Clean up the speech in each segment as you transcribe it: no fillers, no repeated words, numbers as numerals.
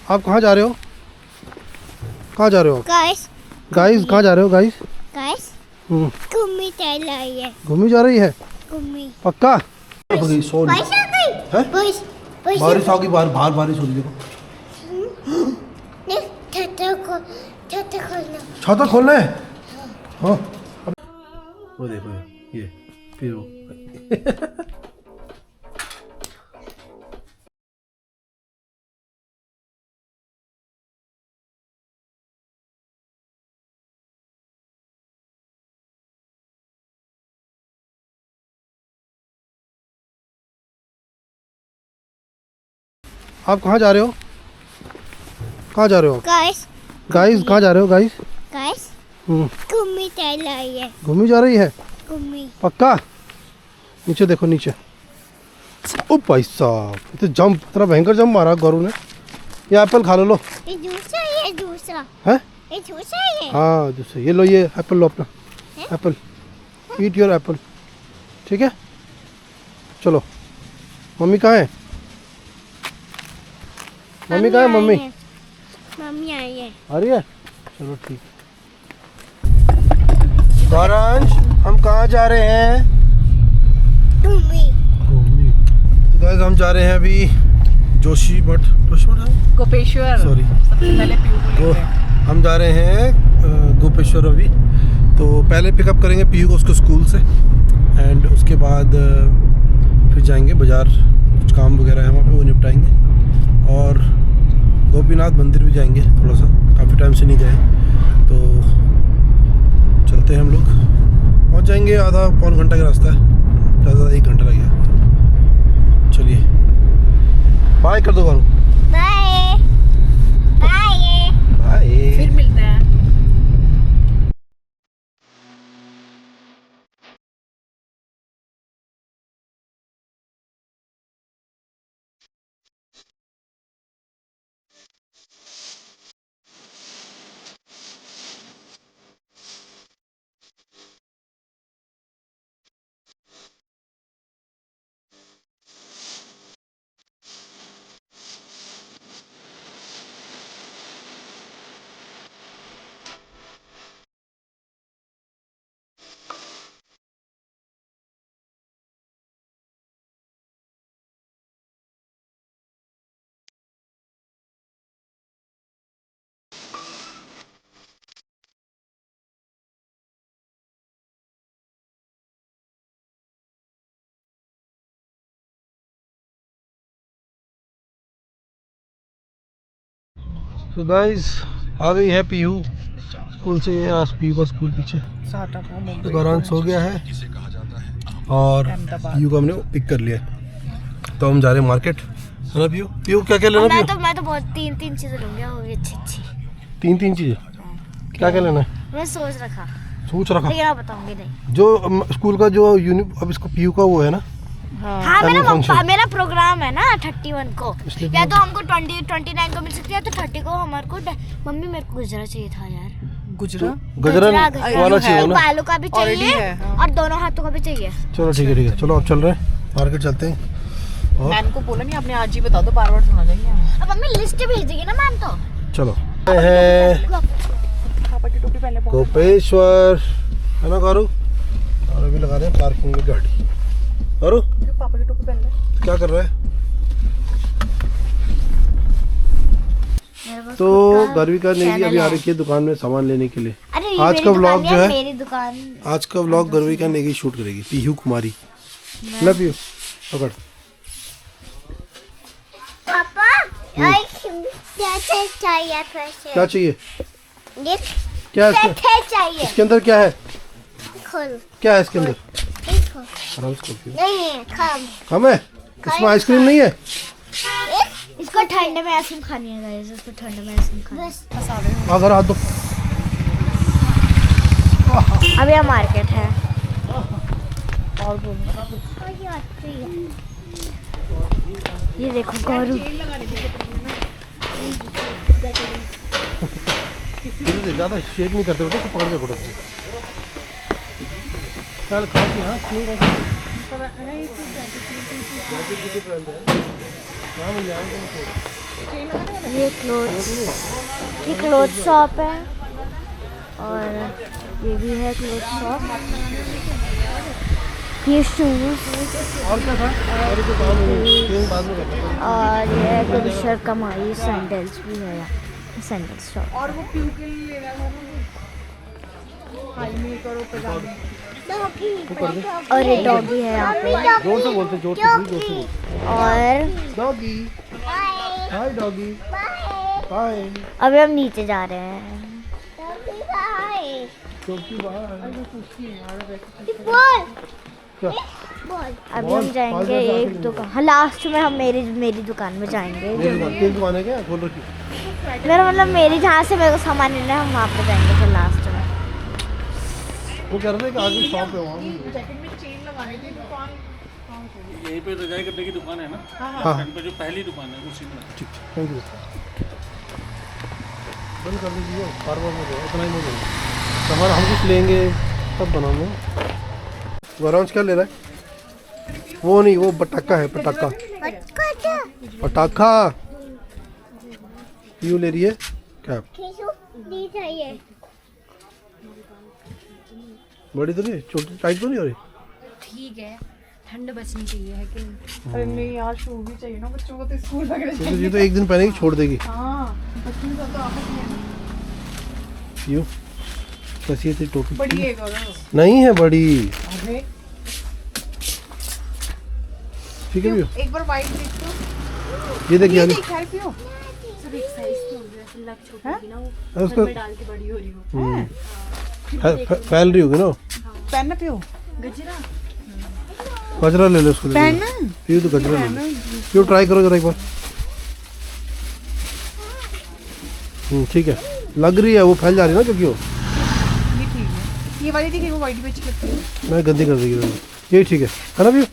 आप कहाँ जा रहे हो? कहाँ जा रहे हो? गाइस गाइस कहाँ जा रहे हो गाइस? गाइस घूमी चल रही है। घूमी जा रही है? घूमी पक्का? बारिश आ गई। हैं? बारिश आ गई, बाहर बारिश हो रही देखो। छाता खोलना है? हाँ। वो देखो ये फिर वो आप कहाँ जा रहे हो? कहाँ जा रहे हो? गाइस गाइस कहाँ जा रहे हो गाइस? गाइस घूमी चल रही है। घूमी जा रही है? घूमी पक्का? नीचे देखो नीचे। ओ भाई साहब, ये तो जंप, इतना भयंकर जंप मारा गौरव ने। ये एप्पल खा लो। ये जूस है, ये जूस है। हैं? ये जूस है ये। हाँ जूस है, ये लो, ये एप्पल लो अपना। Apple, eat your Apple. ठीक है, चलो। मम्मी कहाँ है? मम्मी कहाँ है? मम्मी मम्मी आई है। आ रही है? चलो ठीक। गौरांश, हम कहाँ जा रहे हैं? घूमी घूमी। तो गाइस हम जा रहे हैं अभी जोशी मठ है? गोपेश्वर। सॉरी, सबसे पहले पीयू को तो लेते हैं। हम जा रहे हैं गोपेश्वर अभी। तो पहले पिकअप करेंगे पीयू को उसको स्कूल से, एंड उसके बाद फिर जाएंगे बाज़ार, कुछ काम वगैरह है वहाँ पे, वो निपटाएंगे। और गोपीनाथ मंदिर भी जाएंगे, थोड़ा सा काफ़ी टाइम से नहीं गए, तो चलते हैं हम लोग। पहुँच जाएंगे, आधा पौन घंटा का रास्ता है, ज़्यादा 1 घंटा लगेगा। चलिए बाय कर दो गौरव। Bye bye bye. फिर मिलते हैं। तो गाइस आ गई है पीयू स्कूल से। ये आज पीयू का स्कूल पीछे। तो गौरांश सो गया है और पीयू को हमने पिक कर लिया। तो हम जा रहे हैं मार्केट, है ना पीयू? पीयू क्या क्या लेना? मैं तो बहुत तीन चीजें लूंगी, वो भी अच्छी। 3 चीज़ें? क्या क्या लेना है? मैं सोच रखा, लेकिन आप बताऊंगी नहीं। जो स्कूल का जो अब इसको पीयू का वो है ना। हाँ मेरा प्रोग्राम है ना 31 को, या तो हमको 29 को मिल सकती है, या तो 30 को हमारे को। मम्मी मेरे को गुजरा चाहिए था यार। गजरा वाला चाहिए ना? बालों का भी चाहिए और दोनों हाथों का भी चाहिए। चलो ठीक है, चलो अब चल रहे हैं मार्केट, चलते हैं। मैम को बोला नहीं, आपने आज ही बता दो, बार सुना जाएगी। अब मम्मी लिस्ट भेजेगी ना मैम, तो चलो पापा की टोपी पहले गोपेश्वर, है ना गौरव? और अभी लगा रहे हैं पार्किंग में गाड़ी। गौरव पापा की टोपी पहले क्या कर रहा है? तो गर्विका नेगी अभी आ रही है दुकान में सामान लेने के लिए। आज का व्लॉग जो है, मेरी दुकान, आज का व्लॉग गर्विका नेगी शूट करेगी। Piyu Kumari, love you. पकड़। पापा क्या चाहिए? क्या चाहिए? ये क्या है इसके? चाहिए। इसके अंदर क्या है? खोल। क्या है इसके अंदर? आराम से खोल। नहीं है, कम है इसमें? आइसक्रीम नहीं है? इसको ठंडे में आइसक्रीम खानी है गाइस, इसको ठंडे में आइसक्रीम खानी है। अगर हाथ दो। अब यहाँ मार्केट है और ये देखो गौरू, ज़्यादा शेक नहीं करते बेटे, तो पकड़ के फोटो चल खा के। हाँ ये क्लोथ शॉप है और ये भी है क्लोथ शॉप। ये शूज और क्या था? और तो काम नहीं, बाद में करते हैं। और ये कमिश्नर कमाई सैंडल्स भी है यहाँ, सैंडल्स शॉप। और वो क्यों के लिए ले रहा है हाई में करो पजामे। और ये डॉगी है यहाँ पे। जोर से बोलते, जोर से बोलते। और डॉगी, हाय डॉगी, हाय अभी हम नीचे जा रहे हैं। Doggy bye. क्या? अभी हम जाएंगे एक दुकान, हाँ लास्ट में हम मेरी दुकान में जाएंगे। तेरी दुकान है क्या? खोल रखी। मेरा मतलब मेरी जहाँ से मेरे को सामान लेना है हम वहाँ पे जाएंगे फिर लास्ट में। वो कह रहे थे कि आगे शॉप है वहाँ। जैकेट में चेन लगानी थी दुकान। यहीं पे रजाई कपड़े की दुकान है ना, हाँ फ्रंट पे जो पहली दुकान है उसी में। ठीक, थैंक यू। बंद कर दीजिए, बार बार में इतना ही नहीं देना। तो हम कुछ लेंगे तब बनाना। वरांश क्या ले रहा है? वो नहीं, वो पटाखा है, पटाखा पटाखा। क्यों ले रही है? क्या बड़ी तो नहीं, छोटी टाइट तो नहीं हो रही? ठीक है, ठंड बचनी चाहिए है कि नहीं? अरे नहीं यार, शू भी चाहिए ना बच्चों को, तो स्कूल वगैरह क्योंकि ये तो एक दिन पहनेगी छोड़ देगी। हाँ बच्चों का तो आपस में क्यों? कैसी है तेरी टोपी? बड़ी है करो। नहीं है बड़ी। अरे ठीक है भैया, एक बार वाइट देख तो, ये देखिए ये अभी देख यार क्यों? सब एक साइज तो हो गया, फिर लग छोटी हाँ? होगी ना वो, उसको घर में डाल के बड़ी हो रही हो। फैल रही होगी ना। पहनना पियो गजरा गजरा ले लो उसको। पहनना ये तो गजरा ले लो। क्यों, ट्राई करो जरा एक बार। ठीक है, लग रही है, वो फैल जा रही है ना क्योंकि वो ये ठीक है। ये वाली देखिए, वो वाइट भी अच्छी लगती है। मैं गंदी कर देगी। यही ठीक है ना भैया?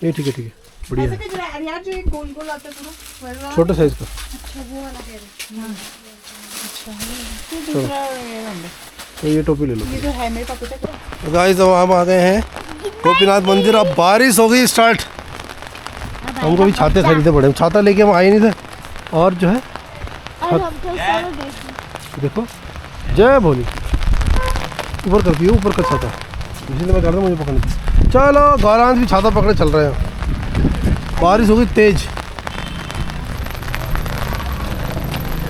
ये ठीक है, ठीक है, बढ़िया ऐसे है। तो यार जो एक गोल गोल आता है पूरा वैसा। छोटे साइज का। अच्छा वो वाला कह रहे हैं। तो दूसरा ये रंग। तो ये टोपी ले लो। ये जो है मेरे पास पता है। गाइस अब हम आ गए हैं गोपीनाथ मंदिर। अब बारिश हो गई स्टार्ट। हमको भी छाते खरीदने पड़े, छाता लेके हम आए नहीं थे। और जो है देखो, जय भोली। ऊपर कर पियो, ऊपर कर छाता, इसलिए मैं कर रहा हूँ, मुझे पकड़ने दे। चलो, गौरांश भी छाता पकड़े चल रहे हैं। बारिश हो गई तेज।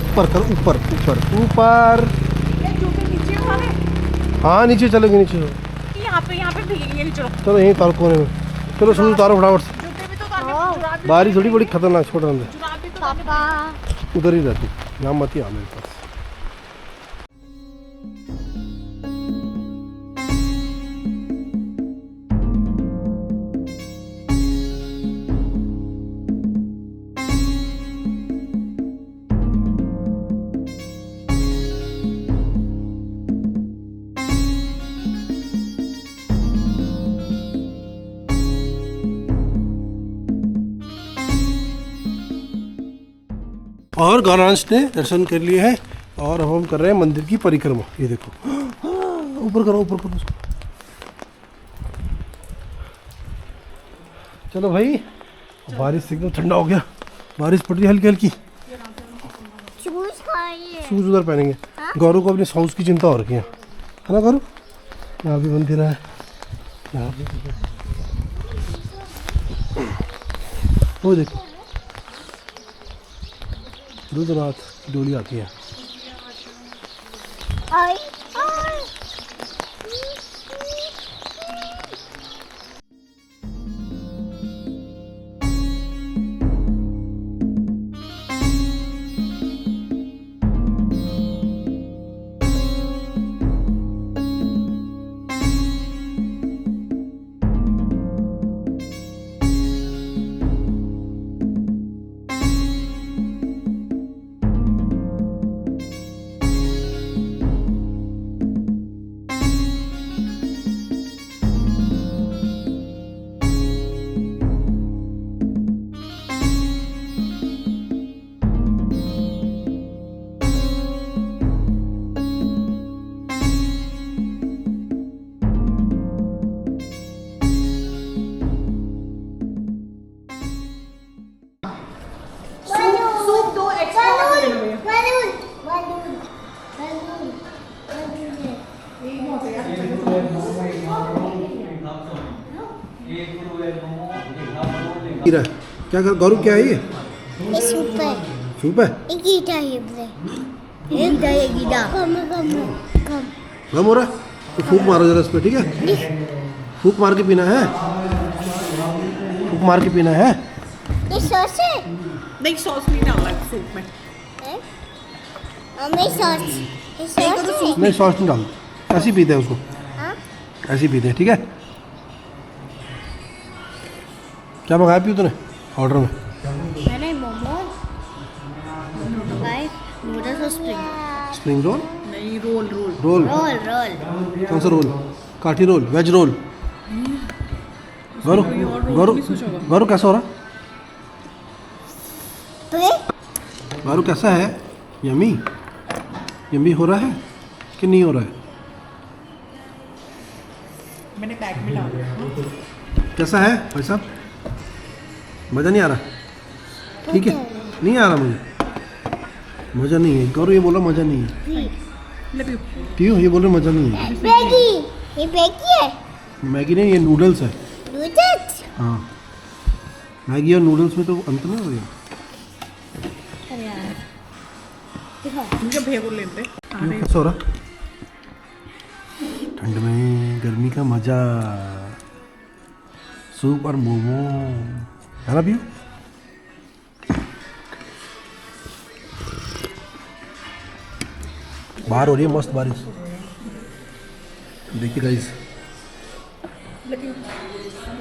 ऊपर कर, ऊपर ऊपर ऊपर। जूते नीचे उठाने हाँ नीचे चलेगी, नीचे चलो। कि यहाँ पे भीगेंगे नहीं। चलो चलो यहीं तारो कोने में। चलो शूज उतारो फटाफट से। जूते भी तो उतारने, जुराब भी बारिश थोड़ी बड़ी खतरनाक, छोटा अंदर जुराब भी तो पापा उधर ही रहती, यहाँ मत ही आ मेरे पास। और गौरांश ने दर्शन कर लिए हैं और अब हम कर रहे हैं मंदिर की परिक्रमा। ये देखो, ऊपर करो, ऊपर करो उसको। चलो भाई, बारिश से एकदम ठंडा हो गया। बारिश पड़ रही है हल्की हल्की। शूज उधर पहनेंगे। गौरव को अपने साउस की चिंता हो रखी है ना गौरव? यहाँ भी मंदिर है, यहाँ भी। वो देखो, रुद्रनाथ की डोली आती है। हीरा क्या कर गौरव क्या है ये ये सूप है सूप है एक गीटा है ब्रे एक गीटा कम गम हो रहा है तो फूक मारो जरा इस पे ठीक है फूक मार के पीना है फूक मार के पीना है ये सॉस है नहीं सॉस नहीं डालना है सूप में हमें सॉस ये सॉस है नहीं सॉस नहीं डाल ऐसे ही पीते हैं उसको हाँ? ऐसे ही पीते हैं ठीक है क्या मंगाया पी तूने ऑर्डर में मैंने मोमो मंगाए नूडल्स और स्प्रिंग रोल नहीं रोल रोल रोल रोल कौन सा रोल काठी रोल वेज रोल गौरव गौरव गौरव कैसा हो रहा गौरव कैसा है यमी यमी हो रहा है कि नहीं हो रहा है मैंने बैग में डाला कैसा है भाई साहब मज़ा नहीं आ रहा ठीक है नहीं आ रहा मुझे मज़ा नहीं है गौरव ये बोला मज़ा नहीं है लव यू पियो ये बोल रहे मज़ा नहीं है मैगी ये मैगी है मैगी नहीं ये नूडल्स है नूडल्स हाँ मैगी और नूडल्स में तो अंतर नहीं हो गया मुझे भेगो लेते क्यों कैसा हो रहा ठंड में गर्मी का मज़ा सूप और मोमो है ना पियो बाहर हो रही है मस्त बारिश देखिए गाइस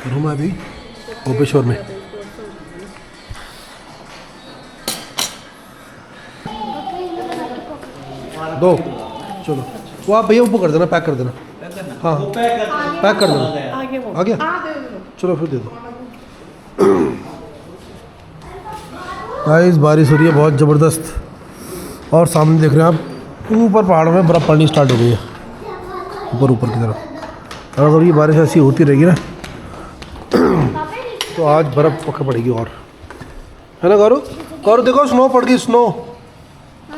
रूम है अभी गोपेश्वर में दो चलो वो आप भैया ऊपर कर देना पैक कर देना हाँ पैक कर देना आ गया चलो फिर दे दो गाइस बारिश हो रही है बहुत ज़बरदस्त और सामने देख रहे हैं आप ऊपर पहाड़ों में बर्फ़ पड़नी स्टार्ट हो गई है ऊपर ऊपर की तरफ और अगर ये बारिश ऐसी होती रहेगी ना तो आज बर्फ़ पक्का पड़ेगी और है ना गौरव गौरव देखो स्नो पड़ गई स्नो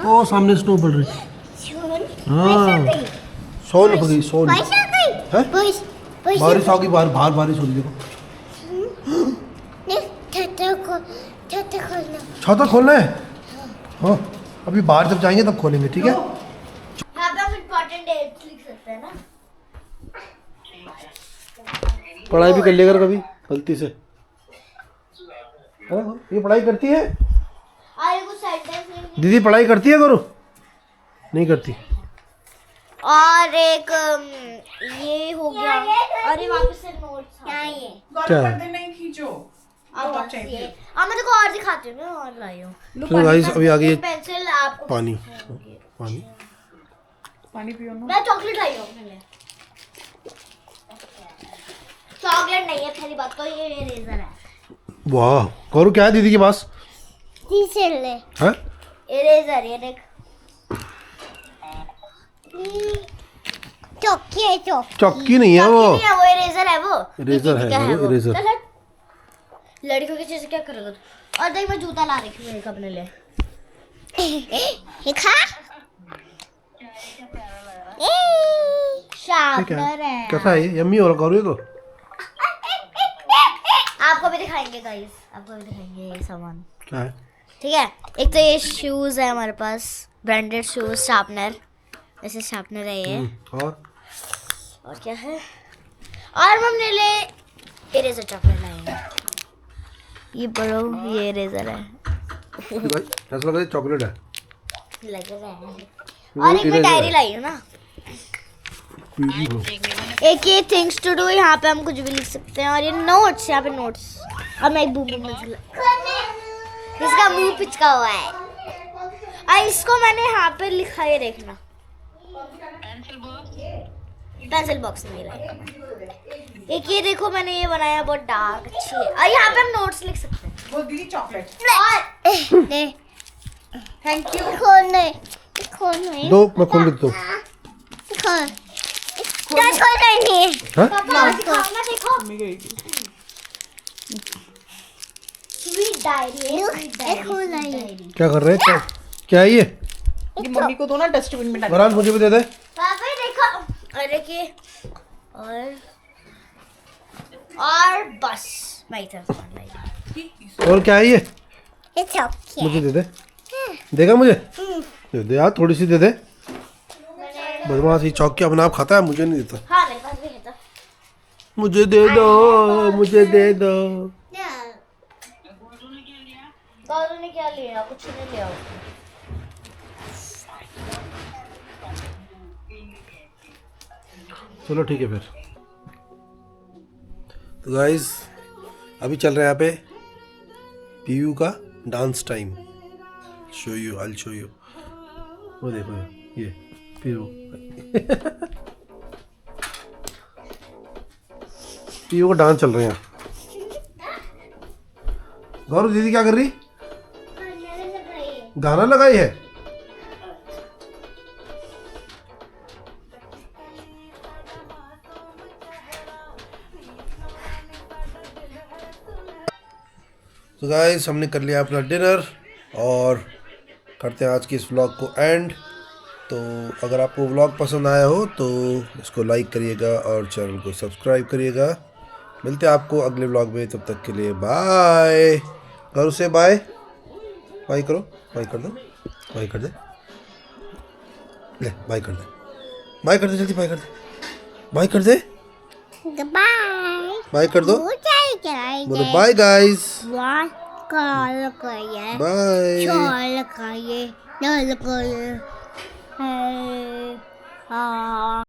ओ सामने स्नो पड़ रही हाँ सोन पड़ गई सोन है बारिश आ गई बाहर बारिश हो रही देखो छाता खोलना है हाँ अभी बाहर जब जाएंगे तब खोलेंगे ठीक है यहाँ पे हम इम्पोर्टेंट डेट्स लिख सकते हैं ना पढ़ाई भी कर लिया कर कभी गलती से है ना? ये पढ़ाई करती है और कुछ सेंटेंस दीदी पढ़ाई करती है करो नहीं करती और एक ये हो गया और ये वापस से नोट्स क्या ये क्या? पर्दे नहीं खींचो अब आप चाहिए मैं देखो और दिखाती हूँ ना और लाई हूँ चलो गाइस अभी आ गई है पेंसिल आपको पानी पानी पानी पियो ना मैं चॉकलेट लाई हूँ पहले चॉकलेट नहीं है पहली बात तो ये इरेजर है वाह गौरव क्या है दीदी के पास तीसरे ले है इरेजर ये देख चौकी है चौकी नहीं है वो नहीं है वो इरेजर है वो इरेजर है वो इरेजर चल हट। लड़कियों की चीज क्या करोगे तू और देख मैं जूता ला रखी हूँ एक अपने लिए ये खा शार्पनर है कैसा है ये यम्मी हो रहा गौरव ये तो आपको भी दिखाएंगे गाइस आपको भी दिखाएंगे ये सामान क्या है ठीक है एक तो ये शूज है हमारे पास ब्रांडेड शूज शार्पनर ऐसे शार्पनर है ये और क्या है और हम अपने लिए इरेजर चॉकलेट लाए हैं ये बड़ो ये इरेजर है ऐसा लग रहा है चॉकलेट है लग रहा है और एक मैं डायरी लाई हूँ ना एक ये थिंग्स टू डू यहाँ पे हम कुछ भी लिख सकते हैं और ये नोट्स यहाँ पे नोट्स और मैं एक बूम बूम इसका मुंह पिचका हुआ है और इसको मैंने यहाँ पे लिखा है देखना पेंसिल बॉक्स में मेरा एक ये देखो मैंने ये बनाया बहुत डार्क अच्छी है और यहाँ पे हम नोट्स लिख सकते हैं वो दीदी चॉकलेट और थैंक यू खोलने दो मैं खोल देता हूँ खोल नहीं है हाँ? पापा दिखाओ ना देखो मम्मी गई स्वीट डायरी है क्या कर रहे हैं क्या है ये ये मम्मी को दो ना डस्टबिन में डाल वरान मुझे भी दे दे पापा देखो और देखिए और बस मैं इधर और क्या है ये? It's okay. मुझे दे दे। देगा मुझे? दे दे यार, थोड़ी सी दे दे। बदमाश, ये चौकी अपने आप खाता है, मुझे नहीं देता। हाँ मेरे पास भी है तो। मुझे दे दो, मुझे दे दो। गौरू ने क्या लिया? कुछ नहीं लिया उसने। चलो ठीक है फिर। तो गाइस अभी चल रहा है यहाँ पे पीयू का dance time. Show you, I show you. वो देखो ये पीयू पीयू का डांस चल रहे हैं। गौरव दीदी क्या कर रही? गाना लगाई है। तो गाइस हमने कर लिया अपना डिनर और करते हैं आज की इस व्लॉग को एंड। तो अगर आपको व्लॉग पसंद आया हो तो इसको लाइक करिएगा और चैनल को सब्सक्राइब करिएगा। मिलते हैं आपको अगले व्लॉग में, तब तक के लिए बाय। करो से बाय, बाय करो, बाय कर दो, बाय कर दे, ले बाय कर दे, बाय कर दे, जल्दी बाय कर दे, बाय कर दे, Goodbye. बाय कर दो, बोलो बाय गाइस, What? Call करिए। बाय। Call करिए। Call करिए। हाँ।